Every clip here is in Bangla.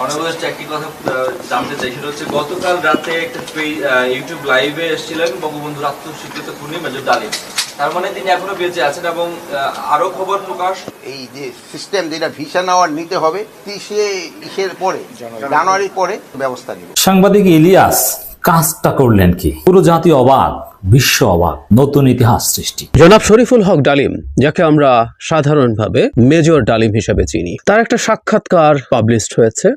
অনেকগুলো একটি কথা জানতে চাই, সেটা হচ্ছে গতকাল রাতে একটা ইউটিউব লাইভে এসেছিলেন বঙ্গবন্ধু আত্মস্বীকৃত খুনি মেজর ডালিম। তার মানে তিনি এখনো বেঁচে আছেন এবং আরো খবর প্রকাশ, এই যে সিস্টেম যেটা ভিসা নেওয়ার নিতে হবে 30 পরে জানুয়ারির পরে ব্যবস্থা নেব। সাংবাদিক ইলিয়াস কাজটা করলেন কি? পুরো জাতি অবাক, বিশ্ব অবাক, নতুন ইতিহাস সৃষ্টি। জনাব শরীফুল হক ডালিম, যাকে আমরা সাধারণভাবে মেজর ডালিম হিসেবে চিনি, তার একটা সাক্ষাৎকার পাবলিশড হয়েছে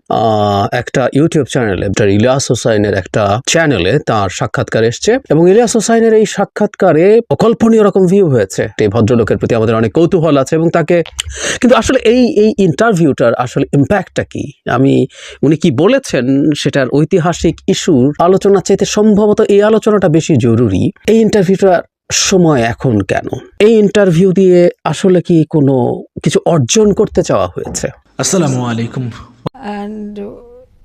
একটা ইউটিউব চ্যানেলে। ইলিয়াস হোসাইনের একটা চ্যানেলে তার সাক্ষাৎকার এসছে এবং ইলিয়াস হোসাইনের এই সাক্ষাৎকারে অকল্পনীয় রকম ভিউ হয়েছে। এই ভদ্রলোকের প্রতি আমাদের অনেক কৌতূহল আছে এবং তাকে কিন্তু আসলে এই ইন্টারভিউটার আসলে ইম্প্যাক্টটা কি, উনি কি বলেছেন সেটার ঐতিহাসিক ইস্যুর আলোচনা চাইতে সম্ভবত এই আলোচনাটা বেশি জরুরি। এই ইন্টারভিউটার সময় এখন কেন? এই ইন্টারভিউ দিয়ে আসলে কি কোনো কিছু অর্জন করতে চাওয়া হয়েছে? আসসালামু আলাইকুম। And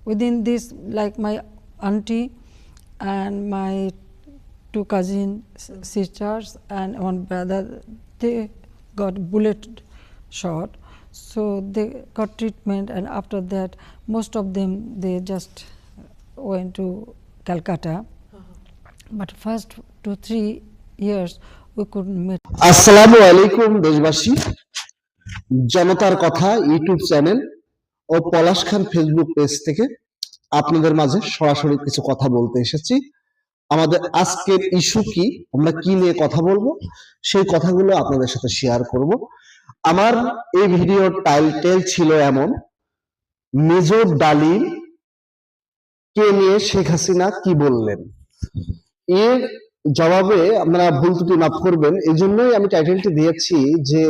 within this, like my auntie and my two cousin sisters and one brother, they got bullet shot, so they got treatment, and after that most of them they just went to Calcutta. But first 2-3 years we couldn't meet. আসসালামু আলাইকুম দেশবাসী। জনতার কথা ইউটিউব চ্যানেল ও পলাশ খান ফেসবুক পেজ থেকে আপনাদের মাঝে সরাসরি কিছু কথা বলতে এসেছি। আমাদের আজকের ইস্যু কি, আমরা কি নিয়ে কথা বলবো, সেই কথাগুলো আপনাদের সাথে শেয়ার করব। আমার এই ভিডিওর টাইটেল ছিল এমন, মেজর ডালিম কে নিয়ে শেখ হাসিনা কি বললেন। এর জবাবে আপনারা ভুল ত্রুটি মাফ করবেন, এই জন্যই আমি টাইটেলটি দিয়েছি যে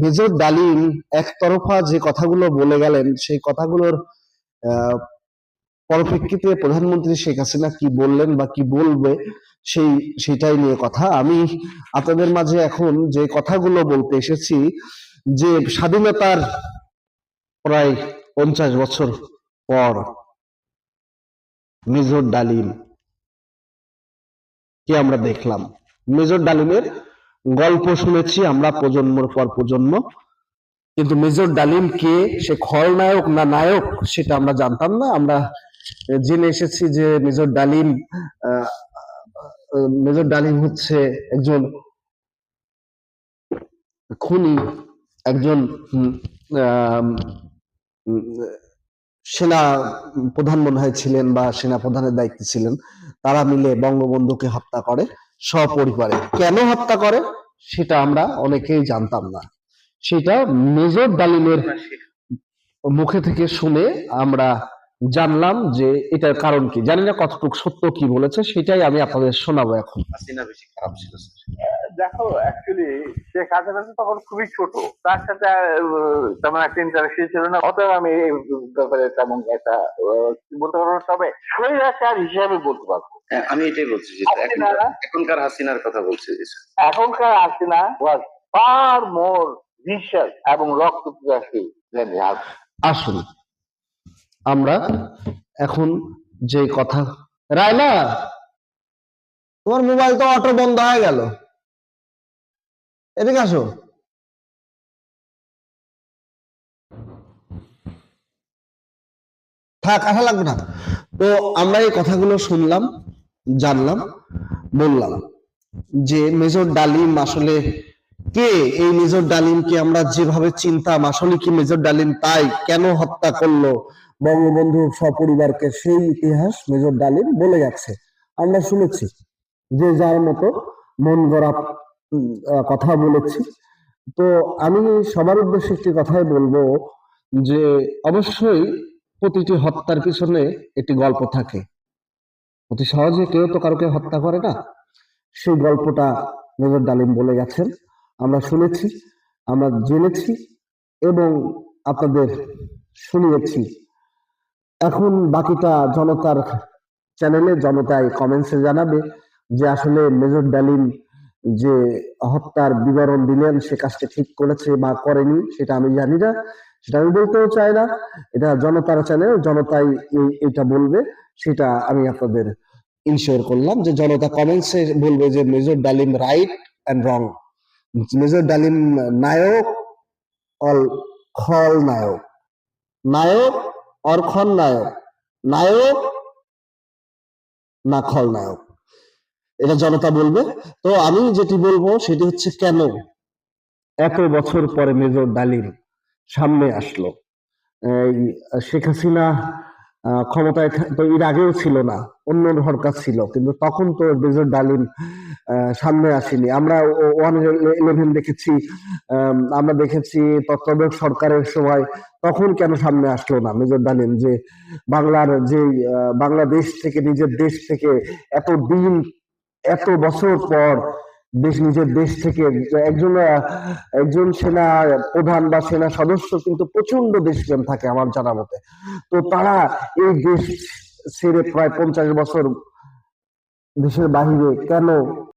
মেজর ডালিম একতরফা যে কথাগুলো বলে গেলেন, সেই কথাগুলোর পরিপ্রেক্ষিতে প্রধানমন্ত্রী শেখ হাসিনা কি বললেন বা কি বলবে সেটাই নিয়ে কথা। আমি আপনাদের মাঝে এখন যে কথাগুলো বলতে এসেছি, যে স্বাধীনতার প্রায় 50 বছর পর মেজর ডালিম কে আমরা দেখলাম। মেজর ডালিমের গল্প শুনেছি আমরা প্রজন্মের পর প্রজন্ম, কিন্তু মেজর ডালিম কে, সে খলনায়ক না নায়ক সেটা আমরা জানতাম না। আমরা জেনে এসেছি যে মেজর ডালিম হচ্ছে একজন খুনি, একজন সেনা প্রধান মনে হয় ছিলেন বা সেনা প্রধানের দায়িত্বে ছিলেন। তারা মিলে বঙ্গবন্ধুকে হত্যা করে সপরিবারে। কেন হত্যা করে সেটা আমরা অনেকেই জানতাম না, সেটা মেজর ডালিমের মুখে থেকে শুনে আমরা জানলাম যে এটার কারণ কি। জানি না কতটুকু সত্য কি বলেছে, সেটাই আমি আপনাদের শোনাবো এখন। হাসিনা বেশি খারাপ ছিল। দেখো, অ্যাকচুয়ালি শেখ হাসিনা তখন খুবই ছোট, তার সাথে তেমন একটা ইন্টারেস্ট ছিল না, অতএব আমি এই ব্যাপারে তেমন একটা বলতে পারবো না, তবে স্বৈরাচার হিসাবে বলতে পারবো। আমি এটাই বলছি যে এখনকার হাসিনার কথা বলছি। এখনকার হাসিনা ওয়াজ ফার মোর ভিশাস এবং রক্ত পিপাসী। আসুন আমরা এখন যে কথা, রায়না তোমার মোবাইল তো অটো বন্ধ হয়ে গেল, এদিকে আসো। থাক, আসা লাগবে না। তো আমরা এই কথাগুলো শুনলাম, জানলাম, বললাম যে মেজর ডালিম আসলে কে। এই মেজর ডালিমকে আমরা যেভাবে চিনতাম, আসলে কি মেজর ডালিম তাই? কেন হত্যা করলো বঙ্গবন্ধুর সপরিবারকে, সেই ইতিহাস মেজর ডালিম বলে গেছে, আমরা শুনেছি। যে যার মতো মন গড়া কথা বলেছি। তো আমি সবার উদ্দেশ্যে একটি কথাই বলবো যে অবশ্যই প্রতিটি হত্যার পিছনে একটি গল্প থাকে। অতি সহজে কেউ তো কাউকে হত্যা করে না, সেই গল্পটা মেজর ডালিম বলে গেছেন, আমরা শুনেছি, আমরা জেনেছি এবং আপনাদের শুনিয়েছি। এখন বাকিটা জনতার চ্যানেলে, জনতায় কমেন্টসে জানাবে যে আসলে মেজর ডালিম যে হত্যার বিবরণ দিলেন সে কাজটা ঠিক করেছে বা করেনি, সেটা আমি জানি না, সেটা আমি বলতেও চাই না। এটা জনতার চ্যানেল, জনতাই এটা বলবে, সেটা আমি আপনাদের ইনশিওর করলাম যে জনতা কমেন্টসে বলবে যে মেজর ডালিম রাইট অ্যান্ড রং, মেজর ডালিম নায়ক অল খল নায়ক, নায়ক খলনায়ক, নায়ক না খলনায়ক, এটা জনতা বলবে। তো আমি যেটি বলবো সেটি হচ্ছে, কেন এত বছর পরে মেজর ডালিম সামনে আসলো? এই শেখ হাসিনা ক্ষমতায় তো এর আগেও ছিল না, অন্য সরকার ছিল, কিন্তু তখন তো মেজর ডালিম সামনে আসেনি। আমরা 111 দেখেছি, আমরা দেখেছি তত্ত্বাবধায়ক সরকারের সময়, তখন কেন সামনে আসলো না মেজর ডালিম? যে বাংলার যে বাংলাদেশ থেকে, নিজের দেশ থেকে এত বছর পর নিজের দেশ থেকে একজন সেনা প্রধান বা সেনা সদস্য কিন্তু প্রচন্ড দেশপ্রেম থাকে আমার জানা মতে। তো তারা এই দেশ ছেড়ে প্রায় 50 বছর দেশের বাহিরে কেন